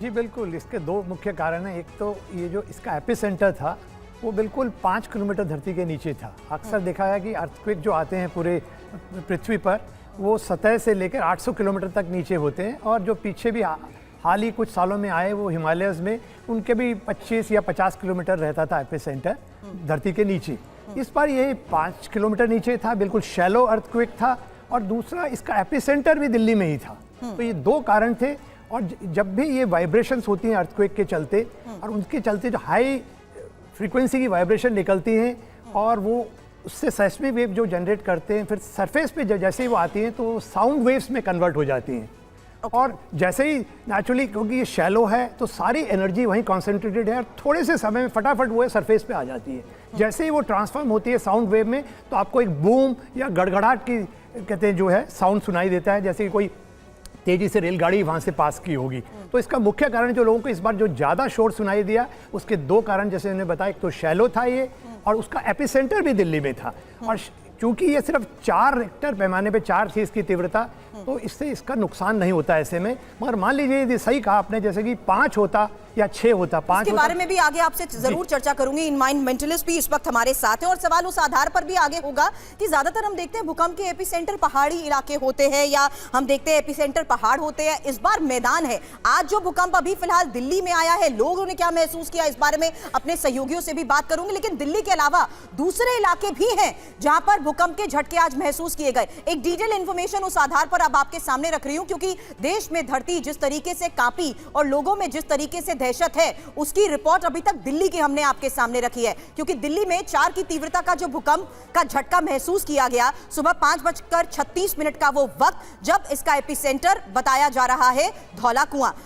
जी बिल्कुल, इसके दो मुख्य कारण हैं। एक तो ये जो इसका एपिसेंटर था वो बिल्कुल 5 किलोमीटर धरती के नीचे था। अक्सर देखा है कि अर्थक्वेक जो आते हैं पूरे पृथ्वी पर वो सतह से लेकर 800 किलोमीटर तक नीचे होते हैं, और जो पीछे भी हाल ही कुछ सालों में आए वो हिमालयस में उनके भी 25 या 50 किलोमीटर रहता था एपिसेंटर धरती के नीचे। इस बार ये 5 किलोमीटर नीचे था, बिल्कुल शैलो अर्थक्वेक था, और दूसरा इसका एपिसेंटर भी दिल्ली में ही था। तो ये दो कारण थे। और जब भी ये वाइब्रेशंस होती हैं अर्थक्वेक के चलते, और उनके चलते जो हाई फ्रीक्वेंसी की वाइब्रेशन निकलती हैं और वो उससे सेस्मिक वेव जो जनरेट करते हैं, फिर सरफेस पे जैसे ही वो आती हैं तो साउंड वेव्स में कन्वर्ट हो जाती हैं। और जैसे ही नेचुरली, क्योंकि ये शैलो है तो सारी एनर्जी वहीं कॉन्सेंट्रेटेड है और थोड़े से समय में फटाफट वो सरफेस पे आ जाती है। जैसे ही वो ट्रांसफॉर्म होती है साउंड वेव में, तो आपको एक बूम या गड़गड़ाहट की कहते हैं जो है साउंड सुनाई देता है, जैसे कि कोई तेजी से रेलगाड़ी वहां से पास की होगी। तो इसका मुख्य कारण जो लोगों को इस बार जो ज़्यादा शोर सुनाई दिया, उसके दो कारण जैसे मैंने बताया, एक तो शैलो था ये, और उसका एपिसेंटर भी दिल्ली में था। और चूंकि ये सिर्फ 4 रिक्टर पैमाने पे 4 थी इसकी तीव्रता, तो इससे इसका नुकसान नहीं होता ऐसे में। मगर मान लीजिए यदि सही कहा आपने, जैसे कि 5 होता या 6 होता, 5 इसके बारे में भी आगे आपसे जरूर चर्चा करूंगी। इन्वायरमेंटलिस्ट भी इस वक्त हमारे साथ हैं और सवाल उस आधार पर भी आगे होगा कि ज्यादातर हम देखते हैं भूकंप के एपिसेंटर पहाड़ी इलाके होते हैं, या हम देखते हैं एपिसेंटर पहाड़ होते हैं। इस बार मैदान है। आज जो भूकंप अभी फिलहाल दिल्ली में आया है, लोगों ने क्या महसूस किया, इस बारे में अपने सहयोगियों से भी बात करूंगी। लेकिन दिल्ली के अलावा दूसरे इलाके भी हैं जहां पर भूकंप के झटके आज महसूस किए गए। एक डिटेल इंफॉर्मेशन उस आधार पर अब आपके सामने रख रही हूं, क्योंकि देश में धरती जिस तरीके से कांपी और लोगों में जिस तरीके से दहशत है, उसकी रिपोर्ट अभी तक दिल्ली की हमने आपके सामने रखी है। क्योंकि दिल्ली में 4 की तीव्रता का जो भूकंप का झटका महसूस किया गया, सुबह 5:36 का वो वक्त जब इसका एपिसेंटर बताया जा रहा है धौला कुआं।